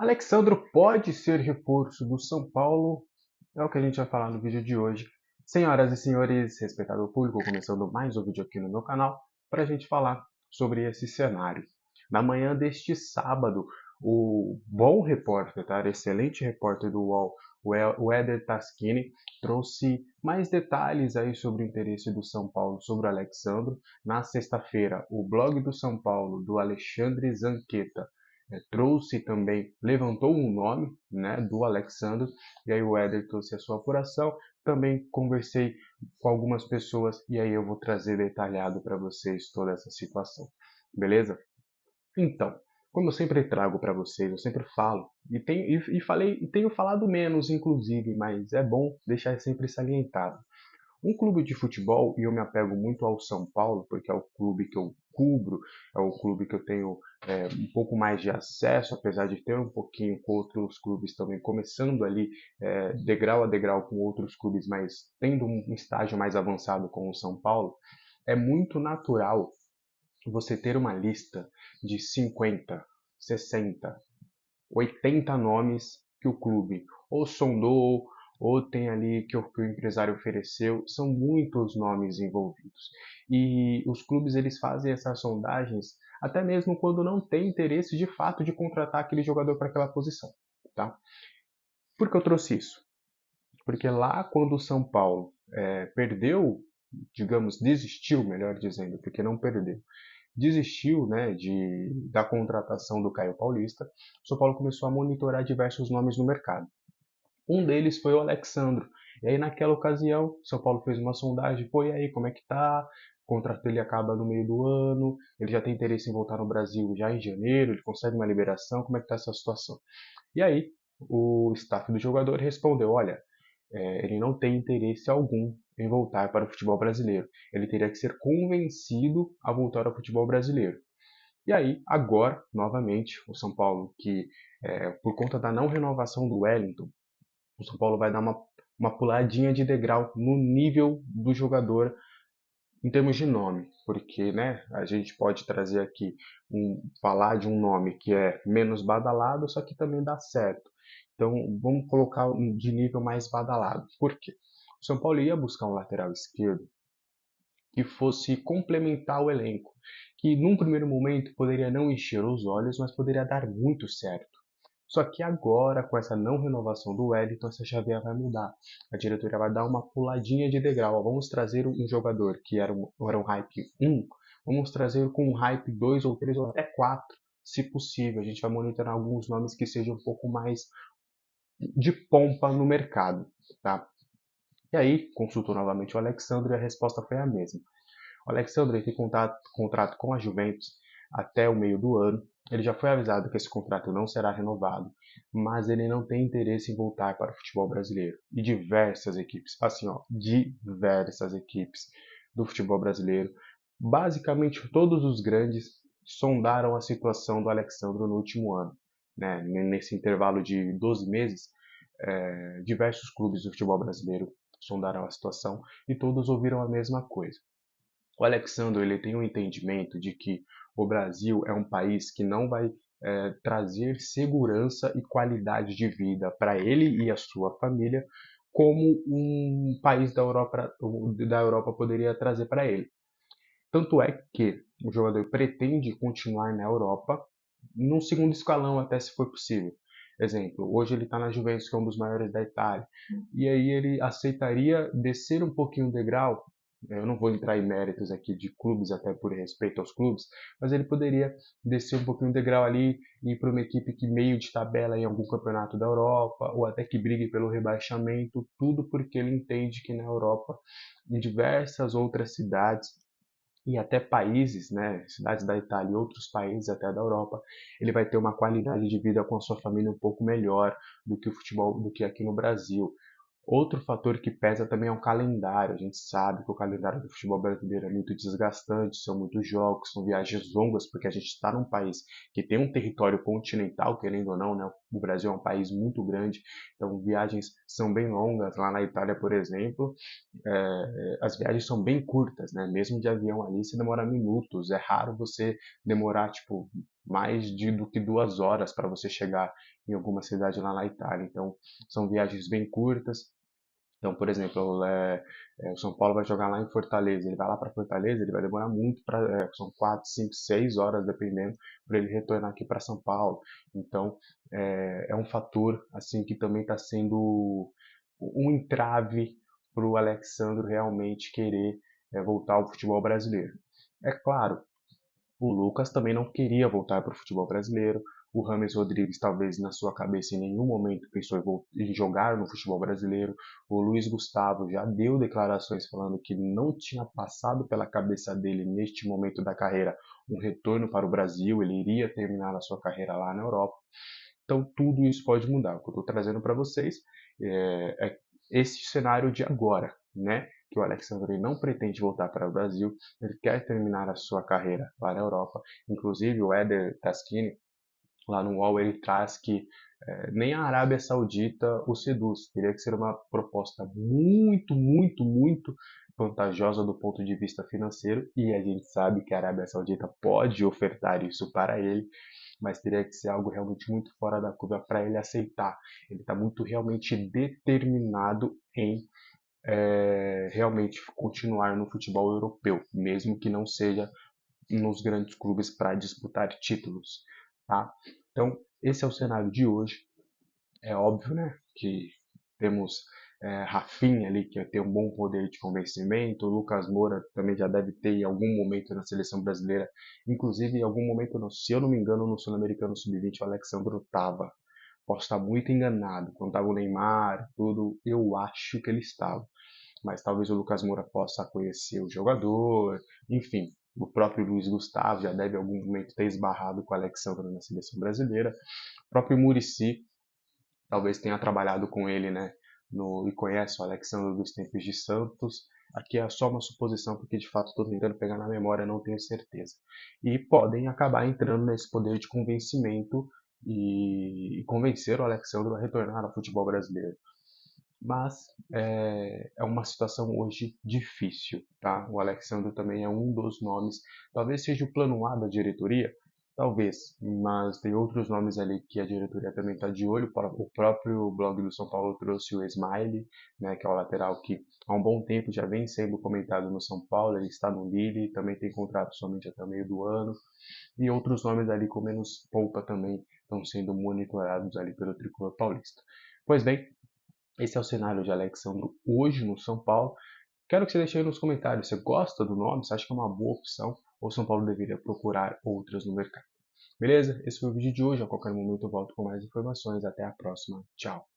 Alexandro pode ser reforço do São Paulo? É o que a gente vai falar no vídeo de hoje. Senhoras e senhores, respeitado público, começando mais um vídeo aqui no meu canal para a gente falar sobre esse cenário. Na manhã deste sábado, o bom repórter, tá? Excelente repórter do UOL, o Éder Taschini, trouxe mais detalhes aí sobre o interesse do São Paulo sobre o Alexandro. Na sexta-feira, o blog do São Paulo, do Alexandre Zanqueta, trouxe também, levantou um nome, né, do Alexandre, e aí o Éder trouxe a sua apuração. Também conversei com algumas pessoas e aí eu vou trazer detalhado para vocês toda essa situação, beleza? Então, como eu sempre trago para vocês, eu sempre falo, e tenho falado menos, inclusive, mas é bom deixar sempre salientado. Um clube de futebol, e eu me apego muito ao São Paulo, porque é o clube que eu cubro, é o clube que eu tenho um pouco mais de acesso, apesar de ter um pouquinho com outros clubes também, começando ali degrau a degrau com outros clubes, mas tendo um estágio mais avançado com o São Paulo. É muito natural você ter uma lista de 50, 60, 80 nomes que o clube ou sondou, ou tem ali que o empresário ofereceu. São muitos nomes envolvidos. E os clubes eles fazem essas sondagens até mesmo quando não tem interesse de fato de contratar aquele jogador para aquela posição. Tá? Por que eu trouxe isso? Porque lá quando o São Paulo perdeu, digamos, desistiu, melhor dizendo, porque não perdeu, desistiu, né, da contratação do Caio Paulista, o São Paulo começou a monitorar diversos nomes no mercado. Um deles foi o Alexandro. E aí, naquela ocasião, o São Paulo fez uma sondagem, pô, e aí, como é que tá? O contrato dele acaba no meio do ano, ele já tem interesse em voltar no Brasil já em janeiro, ele consegue uma liberação, como é que tá essa situação? E aí, o staff do jogador respondeu, olha, ele não tem interesse algum em voltar para o futebol brasileiro. Ele teria que ser convencido a voltar ao futebol brasileiro. E aí, agora, novamente, o São Paulo, que por conta da não renovação do Wellington, o São Paulo vai dar uma puladinha de degrau no nível do jogador em termos de nome, porque né, a gente pode trazer aqui, falar de um nome que é menos badalado, só que também dá certo. Então vamos colocar de nível mais badalado. Por quê? O São Paulo ia buscar um lateral esquerdo que fosse complementar o elenco, que num primeiro momento poderia não encher os olhos, mas poderia dar muito certo. Só que agora, com essa não renovação do Wellington, essa chaveira vai mudar. A diretoria vai dar uma puladinha de degrau. Vamos trazer um jogador que era um hype 1, vamos trazer com um hype 2 ou 3 ou até 4, se possível. A gente vai monitorar alguns nomes que sejam um pouco mais de pompa no mercado. Tá? E aí, consultou novamente o Alexandre e a resposta foi a mesma. O Alexandre tem contrato com a Juventus até o meio do ano. Ele já foi avisado que esse contrato não será renovado, mas ele não tem interesse em voltar para o futebol brasileiro. E diversas equipes, assim, ó, diversas equipes do futebol brasileiro, basicamente todos os grandes sondaram a situação do Alexandre no último ano. Né? Nesse intervalo de 12 meses, diversos clubes do futebol brasileiro sondaram a situação e todos ouviram a mesma coisa. O Alexandre ele tem um entendimento de que o Brasil é um país que não vai trazer segurança e qualidade de vida para ele e a sua família, como um país da Europa poderia trazer para ele. Tanto é que o jogador pretende continuar na Europa, num segundo escalão até se for possível. Exemplo, hoje ele está na Juventus, que é um dos maiores da Itália, e aí ele aceitaria descer um pouquinho o degrau. Eu não vou entrar em méritos aqui de clubes, até por respeito aos clubes, mas ele poderia descer um pouquinho o degrau ali e ir para uma equipe que meio de tabela em algum campeonato da Europa, ou até que brigue pelo rebaixamento, tudo porque ele entende que na Europa, em diversas outras cidades, e até países, né, cidades da Itália e outros países até da Europa, ele vai ter uma qualidade de vida com a sua família um pouco melhor do que o futebol, do que aqui no Brasil. Outro fator que pesa também é o calendário. A gente sabe que o calendário do futebol brasileiro é muito desgastante, são muitos jogos, são viagens longas, porque a gente está num país que tem um território continental, querendo ou não, né? O Brasil é um país muito grande, então viagens são bem longas. Lá na Itália, por exemplo, as viagens são bem curtas, né? Mesmo de avião ali, você demora minutos. É raro você demorar, tipo, do que 2 horas para você chegar em alguma cidade lá na Itália. Então, são viagens bem curtas. Então, por exemplo, o São Paulo vai jogar lá em Fortaleza. Ele vai lá para Fortaleza, ele vai demorar muito são 4, 5, 6 horas, dependendo, para ele retornar aqui para São Paulo. Então, é um fator assim que também está sendo um entrave para o Alexandre realmente querer voltar ao futebol brasileiro. É claro, o Lucas também não queria voltar para o futebol brasileiro. O Rames Rodrigues, talvez na sua cabeça, em nenhum momento pensou em jogar no futebol brasileiro. O Luiz Gustavo já deu declarações falando que não tinha passado pela cabeça dele, neste momento da carreira, um retorno para o Brasil. Ele iria terminar a sua carreira lá na Europa. Então, tudo isso pode mudar. O que eu estou trazendo para vocês é esse cenário de agora, né? Que o Alexandre não pretende voltar para o Brasil, ele quer terminar a sua carreira lá na Europa. Inclusive, o Éder Taschini, lá no UOL, ele traz que nem a Arábia Saudita o seduz. Teria que ser uma proposta muito, muito, muito vantajosa do ponto de vista financeiro, e a gente sabe que a Arábia Saudita pode ofertar isso para ele, mas teria que ser algo realmente muito fora da curva para ele aceitar. Ele está muito realmente determinado em realmente continuar no futebol europeu, mesmo que não seja nos grandes clubes para disputar títulos, tá? Então, esse é o cenário de hoje. É óbvio, né, que temos Rafinha ali, que tem um bom poder de convencimento. O Lucas Moura também já deve ter em algum momento na seleção brasileira. Inclusive, em algum momento, se eu não me engano, no Sul-Americano Sub-20, o Alexandro estava. Posso estar muito enganado. Quando estava o Neymar, tudo, eu acho que ele estava. Mas talvez o Lucas Moura possa conhecer o jogador. Enfim, o próprio Luiz Gustavo já deve em algum momento ter esbarrado com o Alexandro na seleção brasileira. O próprio Muricy talvez tenha trabalhado com ele, né, e conhece o Alexandre dos tempos de Santos. Aqui é só uma suposição, porque de fato estou tentando pegar na memória, não tenho certeza. E podem acabar entrando nesse poder de convencimento e convencer o Alexandre a retornar ao futebol brasileiro. Mas é uma situação hoje difícil, tá? O Alexandre também é um dos nomes, talvez seja o plano A da diretoria, talvez, mas tem outros nomes ali que a diretoria também está de olho. O próprio blog do São Paulo trouxe o Smiley, né, que é o lateral que há um bom tempo já vem sendo comentado no São Paulo. Ele está no Lille, também tem contrato somente até o meio do ano, e outros nomes ali com menos polpa também estão sendo monitorados ali pelo tricolor paulista. Pois bem, esse é o cenário de Alexandro hoje no São Paulo. Quero que você deixe aí nos comentários. Você gosta do nome? Você acha que é uma boa opção? Ou São Paulo deveria procurar outras no mercado? Beleza? Esse foi o vídeo de hoje. A qualquer momento eu volto com mais informações. Até a próxima. Tchau.